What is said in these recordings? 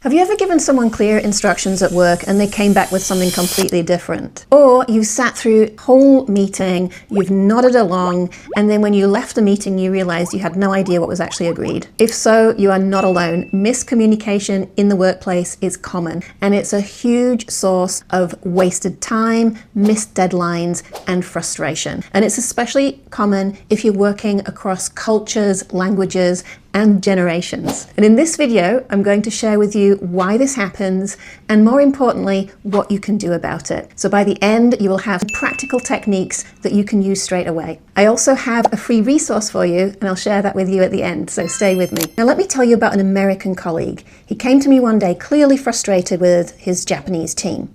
Have you ever given someone clear instructions at work and they came back with something completely different? Or you sat through a whole meeting, you've nodded along, and then when you left the meeting you realized you had no idea what was actually agreed? If so, you are not alone. Miscommunication in the workplace is common, and it's a huge source of wasted time, missed deadlines, and frustration. And it's especially common if you're working across cultures, languages, and generations. And in this video, I'm going to share with you why this happens, and more importantly, what you can do about it. So by the end, you will have practical techniques that you can use straight away. I also have a free resource for you, and I'll share that with you at the end, so stay with me. Now let me tell you about an American colleague. He came to me one day clearly frustrated with his Japanese team.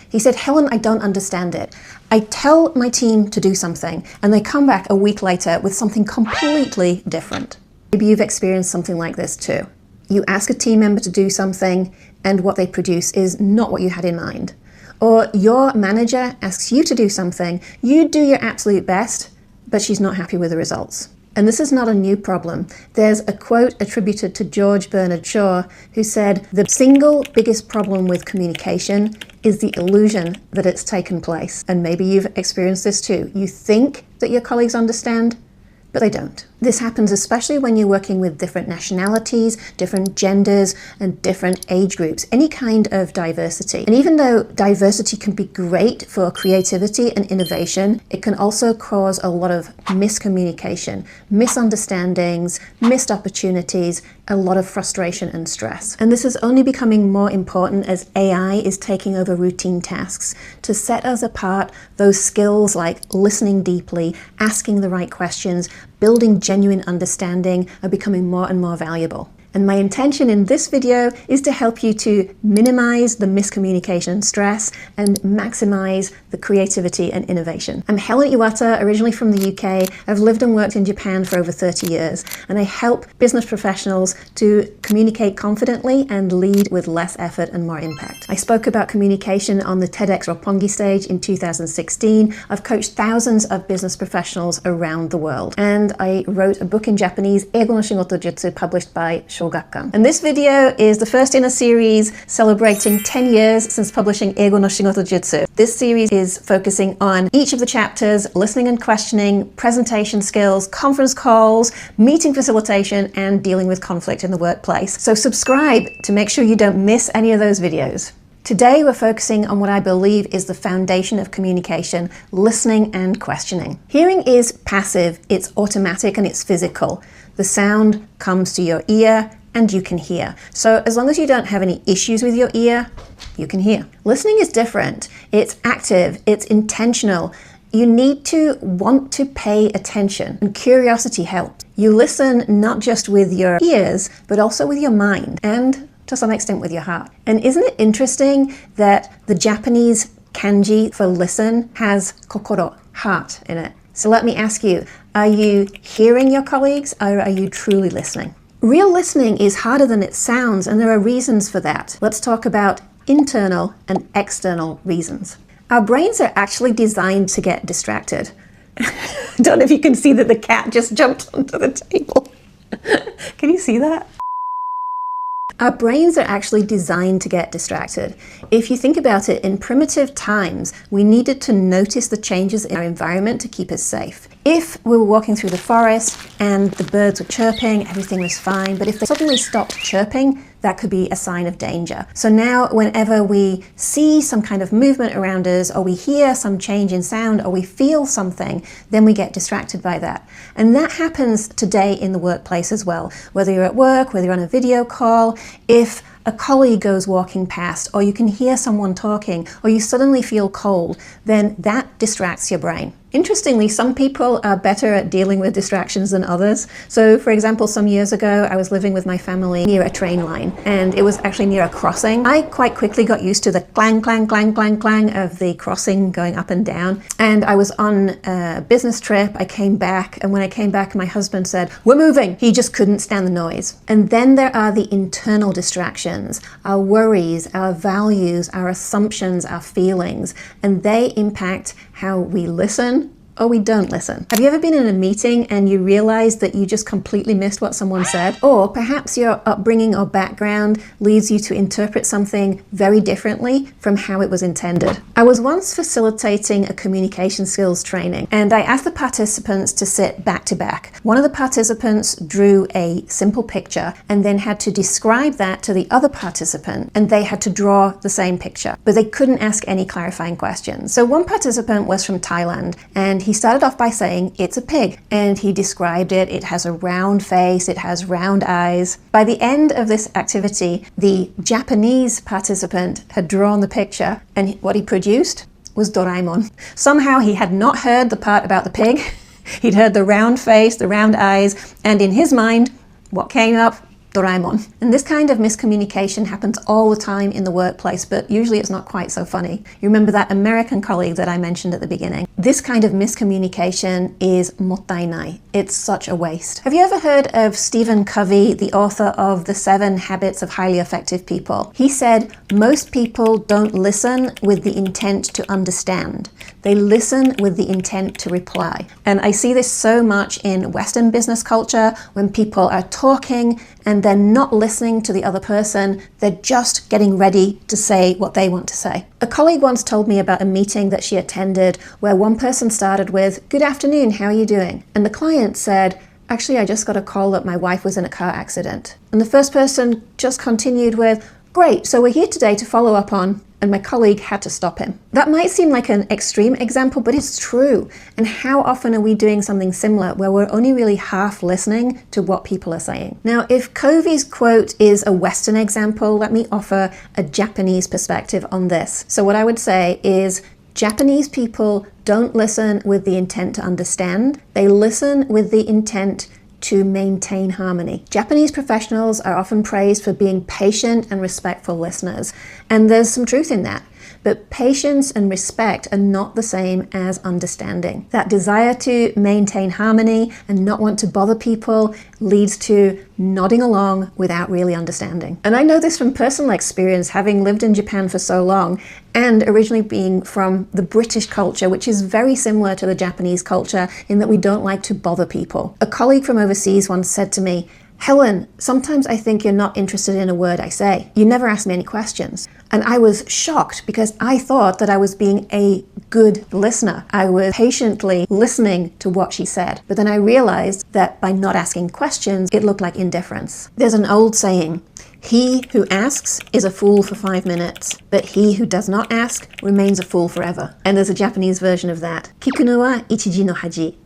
He said, "Helen, I don't understand it. I tell my team to do something, and they come back a week later with something completely different." Maybe you've experienced something like this too. You ask a team member to do something and what they produce is not what you had in mind. Or your manager asks you to do something, you do your absolute best, but she's not happy with the results. And this is not a new problem. There's a quote attributed to George Bernard Shaw who said, "The single biggest problem with communication is the illusion that it's taken place." And maybe you've experienced this too. You think that your colleagues understand, but they don't. This happens especially when you're working with different nationalities, different genders, and different age groups, any kind of diversity. And even though diversity can be great for creativity and innovation, it can also cause a lot of miscommunication, misunderstandings, missed opportunities, a lot of frustration and stress. And this is only becoming more important as AI is taking over routine tasks. To set us apart, those skills like listening deeply, asking the right questions, building genuine understanding are becoming more and more valuable. And my intention in this video is to help you to minimize the miscommunication and stress and maximize the creativity and innovation. I'm Helen Iwata, originally from the UK. I've lived and worked in Japan for over 30 years, and I help business professionals to communicate confidently and lead with less effort and more impact. I spoke about communication on the TEDx Roppongi stage in 2016. I've coached thousands of business professionals around the world, and I wrote a book in Japanese, Eigo no Shigoto Jutsu, published by And this video is the first in a series celebrating 10 years since publishing Eigo no Shigoto Jutsu. This series is focusing on each of the chapters, listening and questioning, presentation skills, conference calls, meeting facilitation, and dealing with conflict in the workplace. So subscribe to make sure you don't miss any of those videos. Today we're focusing on what I believe is the foundation of communication, listening and questioning. Hearing is passive, it's automatic, and it's physical. The sound comes to your ear and you can hear. So as long as you don't have any issues with your ear, you can hear. Listening is different. It's active, it's intentional. You need to want to pay attention, and curiosity helps. You listen not just with your ears, but also with your mind and to some extent with your heart. And isn't it interesting that the Japanese kanji for listen has kokoro, heart, in it? So let me ask you, are you hearing your colleagues, or are you truly listening? Real listening is harder than it sounds, and there are reasons for that. Let's talk about internal and external reasons. Our brains are actually designed to get distracted. I don't know if you can see that the cat just jumped onto the table. Can you see that? Our brains are actually designed to get distracted. If you think about it, in primitive times, we needed to notice the changes in our environment to keep us safe. If we were walking through the forest and the birds were chirping, everything was fine, but if they suddenly stopped chirping, that could be a sign of danger. So now whenever we see some kind of movement around us, or we hear some change in sound, or we feel something, then we get distracted by that. And that happens today in the workplace as well. Whether you're at work, whether you're on a video call, if a colleague goes walking past, or you can hear someone talking, or you suddenly feel cold, then that distracts your brain. Interestingly, some people are better at dealing with distractions than others. So for example, some years ago, I was living with my family near a train line, and it was actually near a crossing. I quite quickly got used to the clang, clang, clang, clang, clang of the crossing going up and down. And I was on a business trip. I came back, and when I came back, my husband said, "We're moving." He just couldn't stand the noise. And then there are the internal distractions, our worries, our values, our assumptions, our feelings, and they impact how we listen or we don't listen. Have you ever been in a meeting and you realize that you just completely missed what someone said? Or perhaps your upbringing or background leads you to interpret something very differently from how it was intended. I was once facilitating a communication skills training, and I asked the participants to sit back to back. One of the participants drew a simple picture and then had to describe that to the other participant, and they had to draw the same picture, but they couldn't ask any clarifying questions. So one participant was from Thailand, and he started off by saying, "It's a pig," and he described it. It has a round face, it has round eyes. By the end of this activity, the Japanese participant had drawn the picture, and what he produced was Doraemon. Somehow he had not heard the part about the pig. He'd heard the round face, the round eyes, and in his mind, what came up? Doraemon. And this kind of miscommunication happens all the time in the workplace, but usually it's not quite so funny. You remember that American colleague that I mentioned at the beginning? This kind of miscommunication is mottainai. It's such a waste. Have you ever heard of Stephen Covey, the author of The 7 Habits of Highly Effective People? He said, most people don't listen with the intent to understand. They listen with the intent to reply. And I see this so much in Western business culture when people are talking and they're not listening to the other person, they're just getting ready to say what they want to say. A colleague once told me about a meeting that she attended where one person started with, "Good afternoon, how are you doing?" And the client said, "Actually, I just got a call that my wife was in a car accident." And the first person just continued with, "Great, so we're here today to follow up on," and my colleague had to stop him. That might seem like an extreme example, but it's true. And how often are we doing something similar where we're only really half listening to what people are saying? Now, if Covey's quote is a Western example, let me offer a Japanese perspective on this. So what I would say is Japanese people don't listen with the intent to understand. They listen with the intent to maintain harmony. Japanese professionals are often praised for being patient and respectful listeners, and there's some truth in that. But patience and respect are not the same as understanding. That desire to maintain harmony and not want to bother people leads to nodding along without really understanding. And I know this from personal experience, having lived in Japan for so long and originally being from the British culture, which is very similar to the Japanese culture in that we don't like to bother people. A colleague from overseas once said to me, "Helen, sometimes I think you're not interested in a word I say. You never ask me any questions." And I was shocked because I thought that I was being a good listener. I was patiently listening to what she said. But then I realized that by not asking questions, it looked like indifference. There's an old saying, "He who asks is a fool for 5 minutes, but he who does not ask remains a fool forever." And there's a Japanese version of that. Kiku wa ichiji no haji.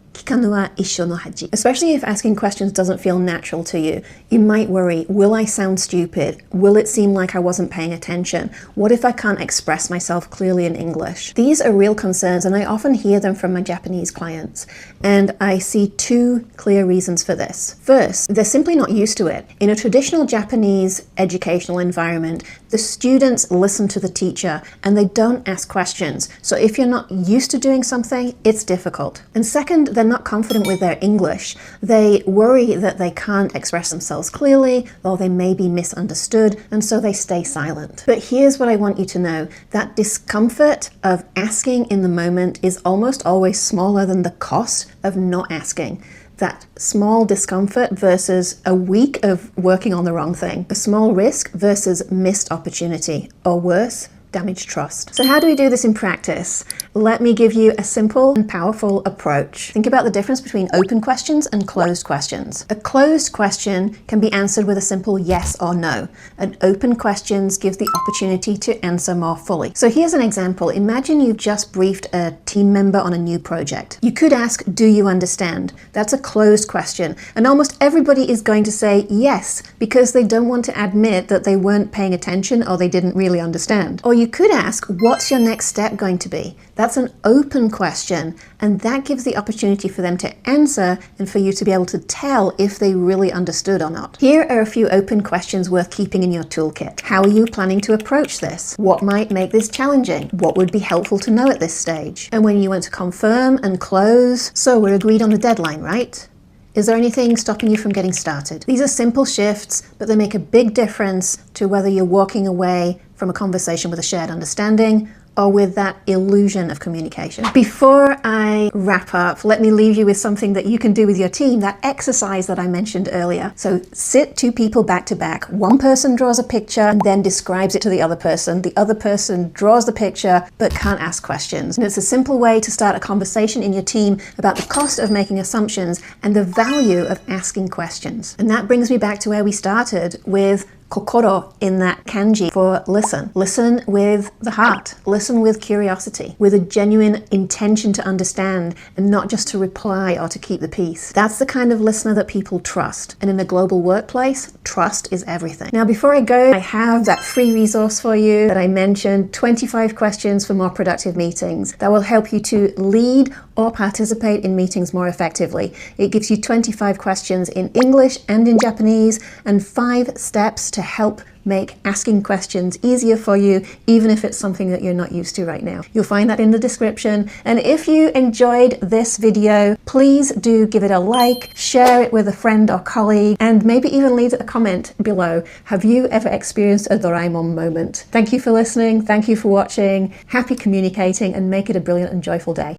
Especially if asking questions doesn't feel natural to you. You might worry, will I sound stupid? Will it seem like I wasn't paying attention? What if I can't express myself clearly in English? These are real concerns, and I often hear them from my Japanese clients. And I see 2 clear reasons for this. First, they're simply not used to it. In a traditional Japanese educational environment, the students listen to the teacher and they don't ask questions. So if you're not used to doing something, it's difficult. And second, they're not confident with their English. They worry that they can't express themselves clearly, or they may be misunderstood, and so they stay silent. But here's what I want you to know. That discomfort of asking in the moment is almost always smaller than the cost of not asking. That small discomfort versus a week of working on the wrong thing. A small risk versus missed opportunity. Or worse, damaged trust. So how do we do this in practice? Let me give you a simple and powerful approach. Think about the difference between open questions and closed questions. A closed question can be answered with a simple yes or no. And open questions give the opportunity to answer more fully. So here's an example. Imagine you've just briefed a team member on a new project. You could ask, "Do you understand?" That's a closed question. And almost everybody is going to say yes, because they don't want to admit that they weren't paying attention or they didn't really understand. Or you could ask, "What's your next step going to be?" That's an open question, and that gives the opportunity for them to answer and for you to be able to tell if they really understood or not. Here are a few open questions worth keeping in your toolkit. How are you planning to approach this? What might make this challenging? What would be helpful to know at this stage? And when you want to confirm and close, so we're agreed on the deadline, right? Is there anything stopping you from getting started? These are simple shifts, but they make a big difference to whether you're walking away from a conversation with a shared understanding or with that illusion of communication. Before I wrap up, let me leave you with something that you can do with your team, that exercise that I mentioned earlier. So sit two people back to back. One person draws a picture and then describes it to the other person. The other person draws the picture but can't ask questions. And it's a simple way to start a conversation in your team about the cost of making assumptions and the value of asking questions. And that brings me back to where we started with kokoro in that kanji for listen. Listen with the heart. Listen with curiosity, with a genuine intention to understand and not just to reply or to keep the peace. That's the kind of listener that people trust. And in a global workplace, trust is everything. Now, before I go, I have that free resource for you that I mentioned, 25 questions for more productive meetings that will help you to lead or participate in meetings more effectively. It gives you 25 questions in English and in Japanese and 5 steps to help make asking questions easier for you, even if it's something that you're not used to right now. You'll find that in the description. And if you enjoyed this video, please do give it a like, share it with a friend or colleague, and maybe even leave a comment below. Have you ever experienced a Doraemon moment? Thank you for listening. Thank you for watching. Happy communicating, and make it a brilliant and joyful day.